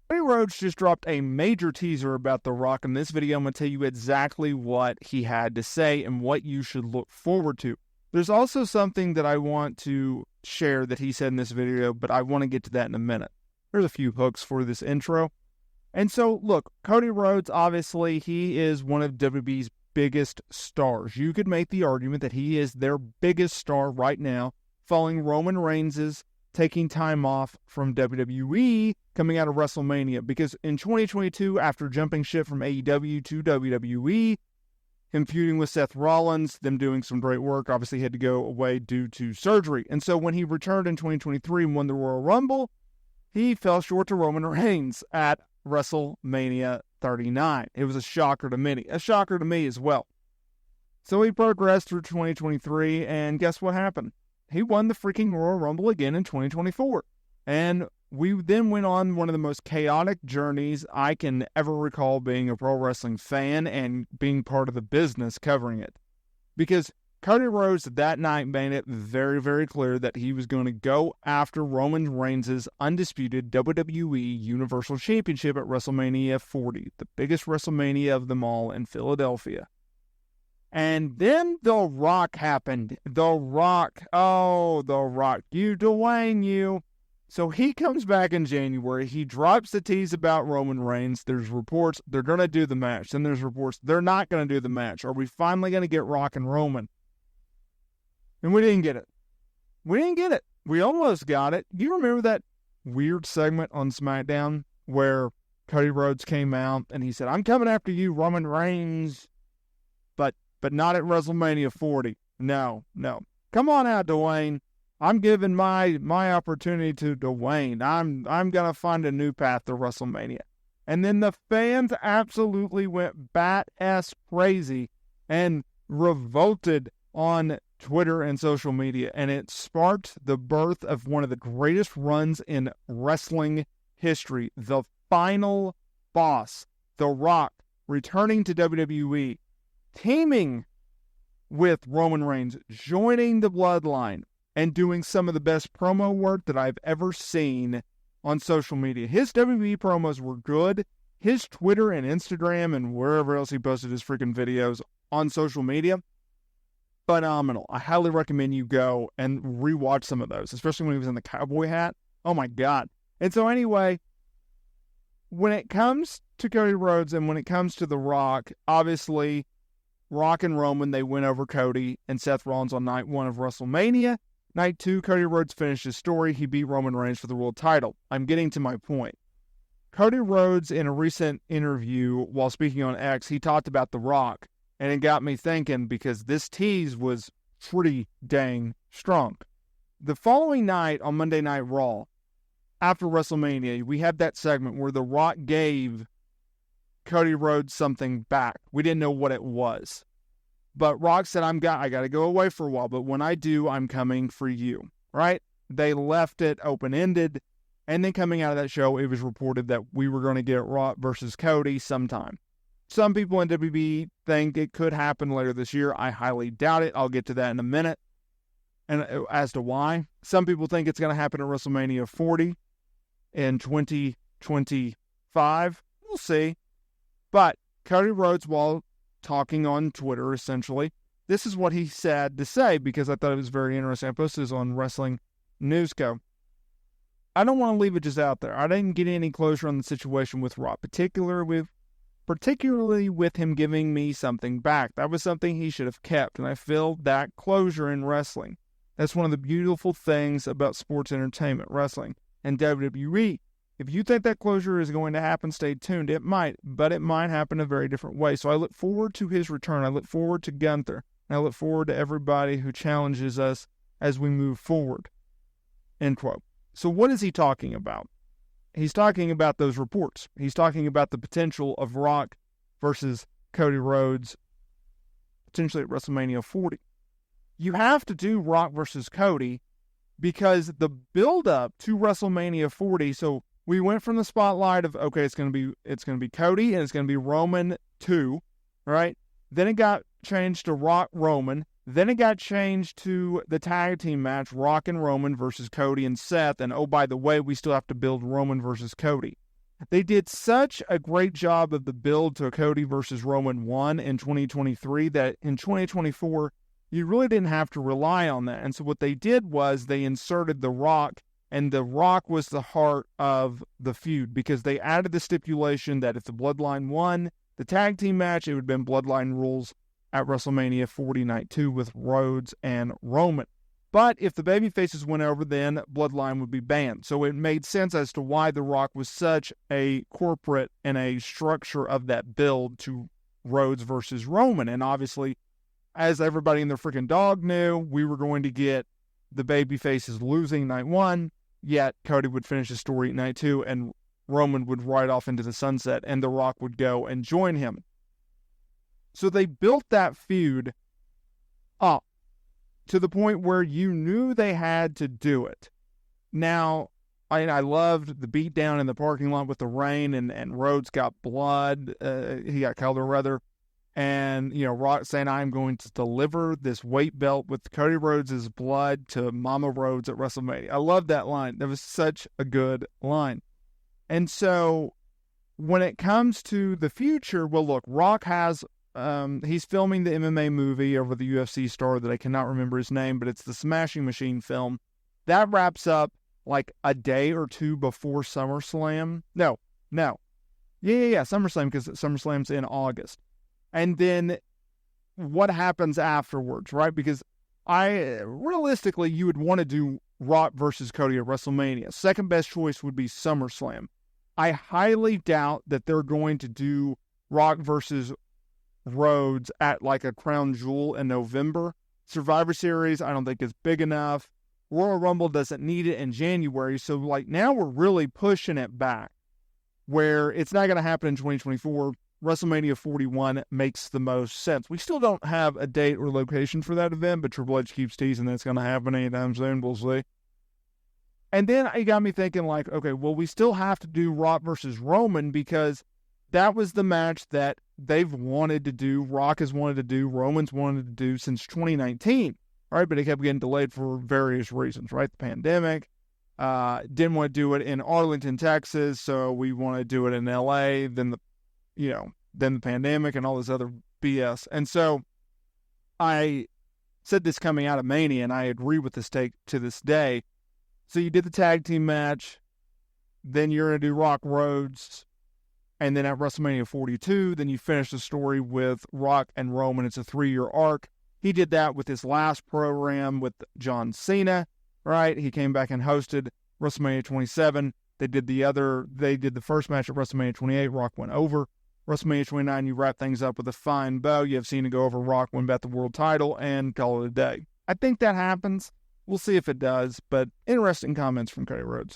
Cody Rhodes just dropped a major teaser about The Rock. In this video, I'm going to tell you exactly what he had to say and what you should look forward to. There's also something that I want to share that he said in this video, but I want to get to that in a minute. There's a few hooks for this intro. And so, look, Cody Rhodes, obviously, he is one of WWE's biggest stars. You could make the argument that he is their biggest star right now, following Roman Reigns' taking time off from WWE coming out of WrestleMania. Because in 2022, after jumping ship from AEW to WWE, him feuding with Seth Rollins, them doing some great work, obviously had to go away due to surgery. And so when he returned in 2023 and won the Royal Rumble, he fell short to Roman Reigns at WrestleMania 39. It was a shocker to many. A shocker to me as well. So he progressed through 2023, and guess what happened? He won the freaking Royal Rumble again in 2024. And we then went on one of the most chaotic journeys I can ever recall being a pro wrestling fan and being part of the business covering it. Because Cody Rhodes that night made it very, very clear that he was going to go after Roman Reigns' undisputed WWE Universal Championship at WrestleMania 40, the biggest WrestleMania of them all in Philadelphia. And then The Rock happened. The Rock. Oh, The Rock. You, Dwayne, you. So he comes back in January. He drops the tease about Roman Reigns. There's reports they're going to do the match. Then there's reports they're not going to do the match. Are we finally going to get Rock and Roman? And we didn't get it. We didn't get it. We almost got it. You remember that weird segment on SmackDown where Cody Rhodes came out and he said, "I'm coming after you, Roman Reigns, but not at WrestleMania 40. No. Come on out, Dwayne. I'm giving my opportunity to Dwayne. I'm gonna find a new path to WrestleMania." And then the fans absolutely went bat-ass crazy and revolted on Twitter and social media, and it sparked the birth of one of the greatest runs in wrestling history. The final boss, The Rock, returning to WWE, teaming with Roman Reigns, joining the Bloodline, and doing some of the best promo work that I've ever seen on social media. His WWE promos were good. His Twitter and Instagram and wherever else he posted his freaking videos on social media, phenomenal. I highly recommend you go and rewatch some of those, especially when he was in the cowboy hat. Oh my God. And so anyway, when it comes to Cody Rhodes and when it comes to The Rock, obviously Rock and Roman, they win over Cody and Seth Rollins on night 1 of WrestleMania. Night 2, Cody Rhodes finished his story. He beat Roman Reigns for the world title. I'm getting to my point. Cody Rhodes, in a recent interview while speaking on X, he talked about The Rock. And it got me thinking because this tease was pretty dang strong. The following night on Monday Night Raw, after WrestleMania, we had that segment where The Rock gave Cody Rhodes something back. We didn't know what it was. But Rock said, I got to go away for a while, but when I do, I'm coming for you. Right? They left it open-ended. And then coming out of that show, it was reported that we were going to get Rock versus Cody sometime. Some people in WWE think it could happen later this year. I highly doubt it. I'll get to that in a minute. And as to why, some people think it's going to happen at WrestleMania 40 in 2025. We'll see. But Cody Rhodes, while talking on Twitter, essentially, this is what he said to say because I thought it was very interesting. I posted this on Wrestling News Co. I don't want to leave it just out there. I didn't get any closure on the situation with Rock, particularly with him giving me something back. That was something he should have kept, and I feel that closure in wrestling. That's one of the beautiful things about sports entertainment, wrestling, and WWE. If you think that closure is going to happen, stay tuned. It might, but it might happen a very different way. So I look forward to his return. I look forward to Gunther, and I look forward to everybody who challenges us as we move forward. End quote. So what is he talking about? He's talking about those reports. He's talking about the potential of Rock versus Cody Rhodes potentially at WrestleMania 40. You have to do Rock versus Cody because the build-up to WrestleMania 40, so we went from the spotlight of, okay, it's going to be Cody and it's going to be Roman 2, right? Then it got changed to Rock Roman. Then it got changed to the tag team match, Rock and Roman versus Cody and Seth. And oh, by the way, we still have to build Roman versus Cody. They did such a great job of the build to Cody versus Roman 1 in 2023 that in 2024, you really didn't have to rely on that. And so what they did was they inserted The Rock, and The Rock was the heart of the feud because they added the stipulation that if the Bloodline won the tag team match, it would have been Bloodline rules at WrestleMania 40 Night 2 with Rhodes and Roman. But if the babyfaces went over, then Bloodline would be banned. So it made sense as to why The Rock was such a corporate and a structure of that build to Rhodes versus Roman. And obviously, as everybody and their freaking dog knew, we were going to get the babyfaces losing night 1, yet Cody would finish his story at night 2, and Roman would ride off into the sunset, and The Rock would go and join him. So they built that feud up to the point where you knew they had to do it. Now, I loved the beatdown in the parking lot with the rain, and Rhodes got blood. He got color, rather. And, Rock saying, I'm going to deliver this weight belt with Cody Rhodes' blood to Mama Rhodes at WrestleMania. I love that line. That was such a good line. And so when it comes to the future, well, look, Rock has... he's filming the MMA movie over the UFC star that I cannot remember his name, but it's the Smashing Machine film. That wraps up like a day or two before SummerSlam. No. Yeah, SummerSlam, because SummerSlam's in August. And then what happens afterwards, right? Because realistically, you would want to do Rock versus Cody at WrestleMania. Second best choice would be SummerSlam. I highly doubt that they're going to do Rock versus Rhodes at like a crown jewel in November. Survivor Series, I don't think is big enough. Royal Rumble doesn't need it in January. So like now we're really pushing it back where it's not going to happen in 2024. WrestleMania 41 makes the most sense. We still don't have a date or location for that event, but Triple H keeps teasing that's going to happen anytime soon. We'll see. And then it got me thinking like, okay, well, we still have to do Rock versus Roman because that was the match that they've wanted to do, Rock has wanted to do, Roman's wanted to do since 2019, right? But it kept getting delayed for various reasons, right? The pandemic, didn't want to do it in Arlington, Texas, so we want to do it in LA, then the pandemic and all this other BS. And so I said this coming out of Mania, and I agree with this take to this day. So you did the tag team match, then you're going to do Rock Rhodes, and then at WrestleMania 42, then you finish the story with Rock and Roman. It's a 3-year arc. He did that with his last program with John Cena, right? He came back and hosted WrestleMania 27. They did the first match at WrestleMania 28. Rock went over. WrestleMania 29, you wrap things up with a fine bow. You have Cena go over Rock, win back the world title, and call it a day. I think that happens. We'll see if it does, but interesting comments from Cody Rhodes.